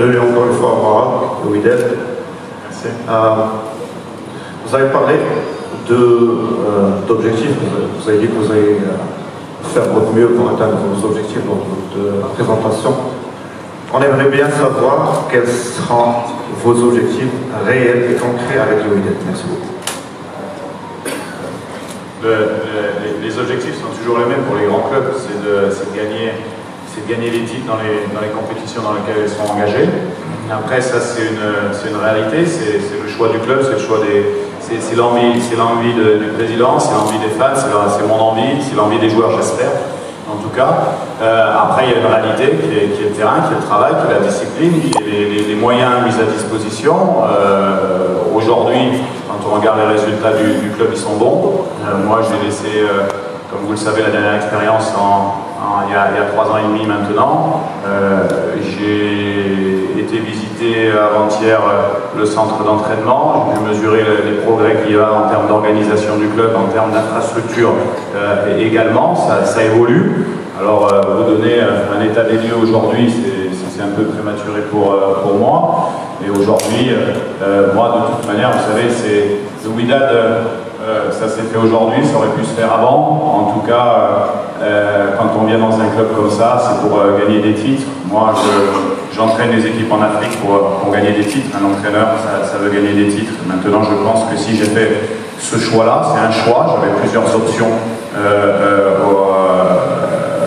Bienvenue encore une fois au Maroc, au Wydad. Merci. Vous avez parlé d'objectifs. Vous avez dit que vous allez faire votre mieux pour atteindre vos objectifs dans votre présentation. On aimerait bien savoir quels seront vos objectifs réels et concrets avec le Wydad. Merci beaucoup. Les objectifs sont toujours les mêmes pour les grands clubs, c'est de gagner les titres dans les compétitions dans lesquelles ils sont engagés. Après, ça c'est une réalité, c'est le choix du club, c'est le choix c'est l'envie du président, c'est l'envie des fans, c'est mon envie, c'est l'envie des joueurs, j'espère. En tout cas, après il y a une réalité qui est le terrain, qui est le travail, qui est la discipline, qui est les moyens mis à disposition. Aujourd'hui, quand on regarde les résultats du club, ils sont bons. Moi, j'ai laissé, comme vous le savez, la dernière expérience il y a 3 ans et demi maintenant. J'ai été visiter avant-hier le centre d'entraînement. J'ai pu mesurer les progrès qu'il y a en termes d'organisation du club, en termes d'infrastructure également. Ça évolue. Alors, vous donner un état des lieux aujourd'hui, c'est un peu prématuré pour moi. Et aujourd'hui, moi, de toute manière, vous savez, c'est le Wydad. Ça s'est fait aujourd'hui, ça aurait pu se faire avant. En tout cas, quand on vient dans un club comme ça, c'est pour gagner des titres. Moi, j'entraîne les équipes en Afrique pour gagner des titres. Un entraîneur, ça veut gagner des titres. Maintenant, je pense que si j'ai fait ce choix-là, c'est un choix. J'avais plusieurs options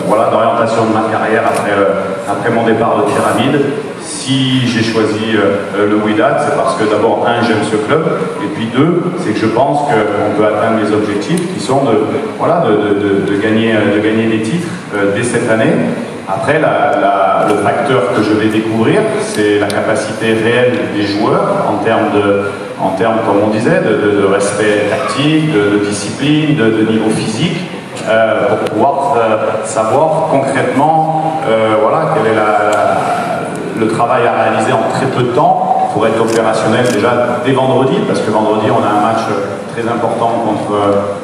voilà, d'orientation de ma carrière après mon départ de Pyramide. Si j'ai choisi le Wydad, c'est parce que d'abord, j'aime ce club, et puis deux, c'est que je pense qu'on peut atteindre les objectifs qui sont de gagner des titres dès cette année. Après, le facteur que je vais découvrir, c'est la capacité réelle des joueurs en termes, comme on disait, de respect tactique, de discipline, de niveau physique, pour pouvoir savoir concrètement quel est le travail à réaliser en très peu de temps pour être opérationnel déjà dès vendredi, parce que vendredi on a un match très important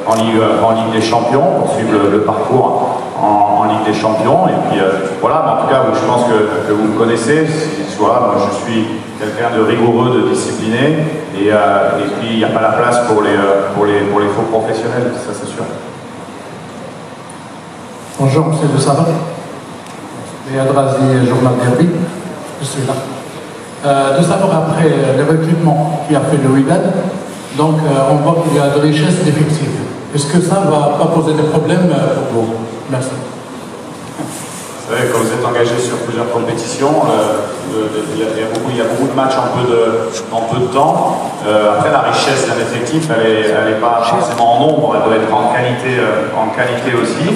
en Ligue des Champions, pour suivre le parcours en Ligue des Champions. Et puis voilà, mais en tout cas, je pense que vous me connaissez. Moi, je suis quelqu'un de rigoureux, de discipliné, et puis il n'y a pas la place pour les faux professionnels, ça c'est sûr. Bonjour, M. De Sabat. Et Adrazi, journal Derby. Je suis là. De savoir après les recrutements qui a fait le Wydad, donc on voit qu'il y a de richesse d'effectifs. Est-ce que ça ne va pas poser des problèmes pour vous? Merci. Vous savez, quand vous êtes engagé sur plusieurs compétitions, il y a beaucoup de matchs en peu de temps. Après, la richesse d'un effectif, elle n'est pas forcément en nombre, elle doit être en qualité aussi.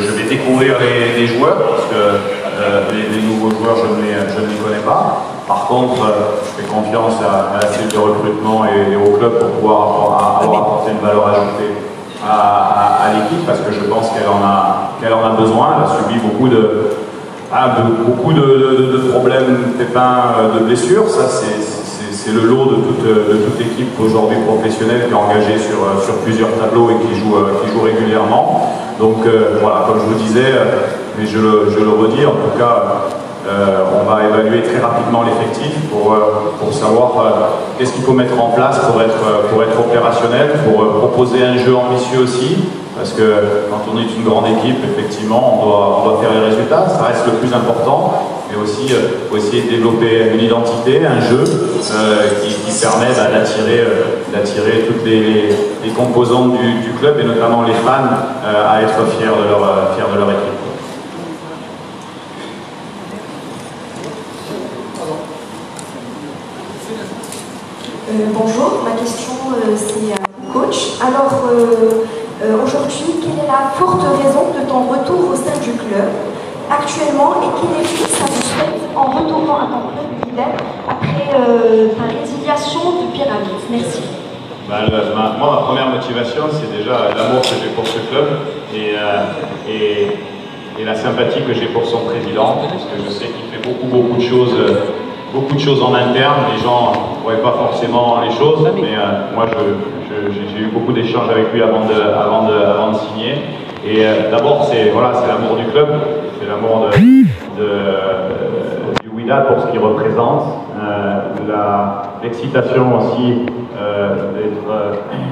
Je vais découvrir les joueurs, parce que les nouveaux joueurs, je ne les connais pas. Par contre, je fais confiance à la cellule de recrutement et au club pour pouvoir avoir apporté une valeur ajoutée à l'équipe, parce que je pense qu'elle en a besoin. Elle a subi beaucoup de problèmes, pépins, de blessures. Ça, c'est le lot de toute équipe aujourd'hui professionnelle qui est engagée sur plusieurs tableaux et qui joue régulièrement. Donc voilà, comme je vous disais, mais je le redis, en tout cas, on va évaluer très rapidement l'effectif pour savoir qu'est-ce qu'il faut mettre en place pour être opérationnel, pour proposer un jeu ambitieux aussi. Parce que quand on est une grande équipe, effectivement, on doit faire les résultats, ça reste le plus important, mais aussi faut essayer de développer une identité, un jeu qui permet d'attirer toutes les composantes du club, et notamment les fans, à être fiers de leur équipe. Bonjour, ma question c'est coach. Alors aujourd'hui, quelle est la forte raison de ton retour au sein du club actuellement, et quel effet ça vous souhaite en retournant à ton club Wydad après ta résiliation de Pyramide? Merci. Moi, ma première motivation, c'est déjà l'amour que j'ai pour ce club et la sympathie que j'ai pour son président, parce que je sais qu'il fait beaucoup de choses en interne. Les gens ne voient pas forcément les choses, mais moi j'ai eu beaucoup d'échanges avec lui avant de signer. Et d'abord c'est l'amour du club, c'est l'amour Wydad pour ce qu'il représente, l'excitation aussi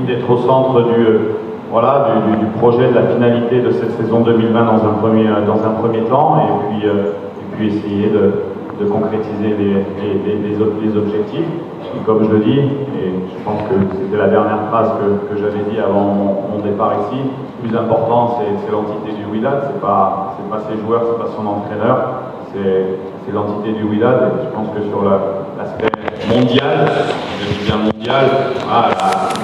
d'être au centre du projet de la finalité de cette saison 2020 dans un premier temps, et puis essayer de concrétiser les objectifs. Et comme je le dis, et je pense que c'était la dernière phrase que j'avais dit avant mon départ ici, le plus important c'est l'entité du Wydad, c'est pas ses joueurs, c'est pas son entraîneur, c'est l'entité du Wydad. Et je pense que sur l'aspect mondial, je dis bien mondial,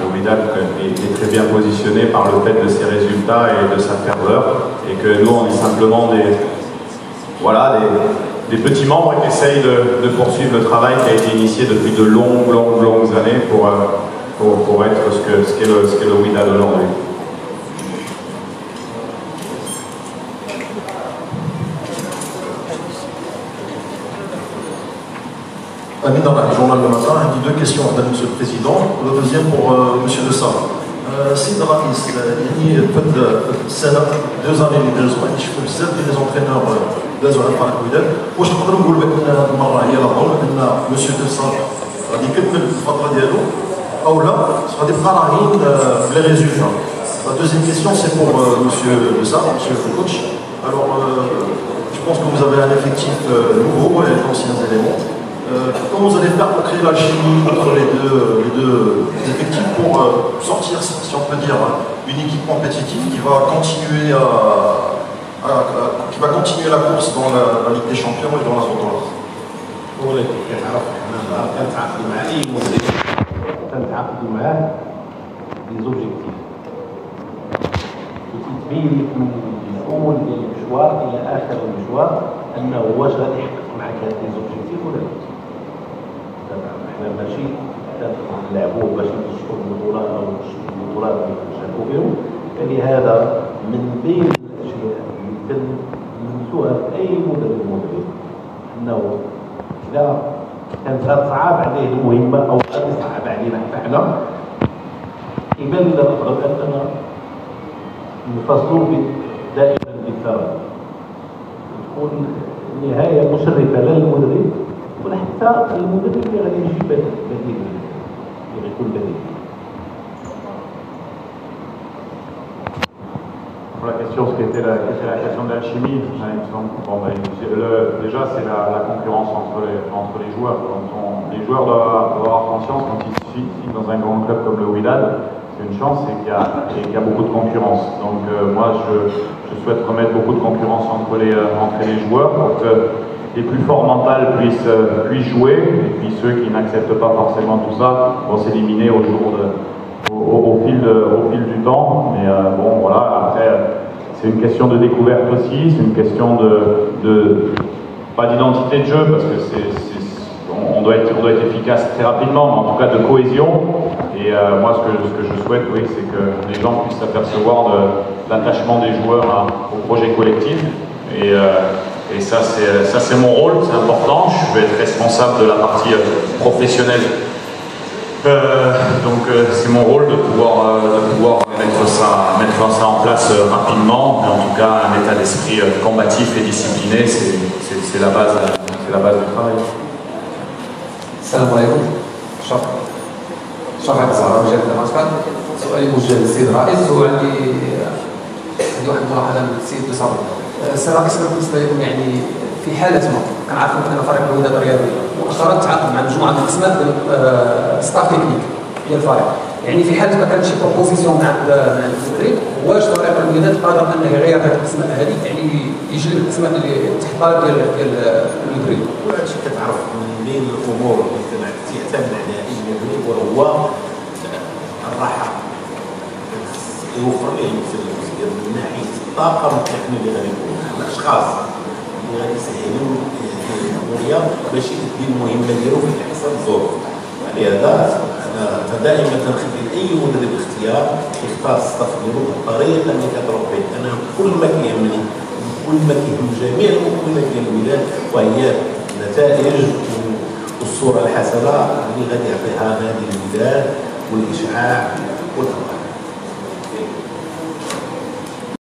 le Wydad est très bien positionné par le fait de ses résultats et de sa ferveur, et que nous on est simplement des petits membres qui essayent de poursuivre le travail qui a été initié depuis de longues années pour être ce qu'est le Wydad aujourd'hui. Amin dans le journal Le Matin, il dit deux questions à M. le Président. Le deuxième pour M. De Sarre. سيد الرئيس يعني فد السنه 2 années اللي دازوا يعني شفنا بزاف ديال لي زونترينور دازوا على فريق الوداد. واش نقدروا نقولوا بان هذه المره هي لاظن ان مسيو دو سار غادي يكمل الفتره ديالو او لا غادي يبقى راهين بلي ريزولتا. La deuxième question c'est pour monsieur De Sarre, monsieur le coach. Alors je pense que vous avez un effectif nouveau et d'anciens éléments. Comment vous allez faire pour créer l'alchimie entre les deux effectifs pour sortir, si on peut dire, une équipe compétitive qui va continuer la course dans la Ligue des Champions et dans la Zone d'Or. تنتعاقدوا معاه لي زوبجيكتيف وتتبين لك من الاول ديال المشوار الى اخر المشوار انه واش غادي يحقق معك هاد لي زوبجيكتيف ولا لا. احنا ماشي نلعبوا باش نشوفوا البطولات او البطولات اللي نشاركوا بهم، فلهذا من بين الاشياء اللي تلمسوها في اي مدرب انه اذا كانت غتصعب عليه المهمه او غادي تصعب علينا حنا يبان لنا الافضل اننا نفصلوا دائما بالثراء، تكون نهايه مشرفه لا للمدرب ولا حتى المدرب اللي غادي يجي بديل اللي غيكون بديل. La question, ce qui était la question de l'alchimie, déjà c'est la concurrence entre les joueurs. Les joueurs doivent avoir conscience quand ils signent dans un grand club comme le Wydad, c'est une chance, c'est qu'il y a beaucoup de concurrence. Donc moi je souhaite remettre beaucoup de concurrence entre les joueurs pour que les plus forts mentales puissent jouer, et puis ceux qui n'acceptent pas forcément tout ça vont s'éliminer au fil du temps. Mais bon voilà, après c'est une question de découverte aussi, c'est une question pas d'identité de jeu, parce que on doit être efficace très rapidement, mais en tout cas de cohésion. Et moi ce que je souhaite, oui, c'est que les gens puissent s'apercevoir de l'attachement des joueurs au projet collectif. Et ça c'est mon rôle, c'est important. Je vais être responsable de la partie professionnelle. Donc c'est mon rôle de pouvoir mettre ça en place rapidement, mais en tout cas un état d'esprit combatif et discipliné, c'est la base du travail. السلام عليكم. شكرا على مجال المسكن. سؤالي موجه للسيد الرئيس، هو عندي واحد الملاحظه من السيد دو صابر. السيد الرئيس بالنسبه لكم يعني في حاله ما كنعرفوا ان فريق الوداد الرياضي مؤخرا تعاقد مع مجموعه من القسمات ستاف تكنيك ديال الفريق، يعني في حاله ما كانت شي بروبوزيسيون مع المدرب، واش فريق الوداد قادر انه يغير هذه القسمات هذه، يعني يجلب القسمات اللي تحت الطلب ديال المدرب؟ وهذا الشيء كتعرف من بين الامور اللي تعتمد عليها اي مدرب وهو الراحه، يوفر ليه من ناحيه الطاقم التقني اللي غادي يكون الاشخاص اللي غادي يسهلوا الامور باش يدي المهمه ديالو في احسن ظروف. لهذا دائما تنخلي اي مدرب اختيار يختار الصف ديالو بالطريقه اللي كتروح به. انا كل ما كيهمني كل ما كيهم جميع المكونات ديال الوداد وهي النتائج والصوره الحسنه اللي غادي يعطيها نادي الوداد والاشعاع والفرح.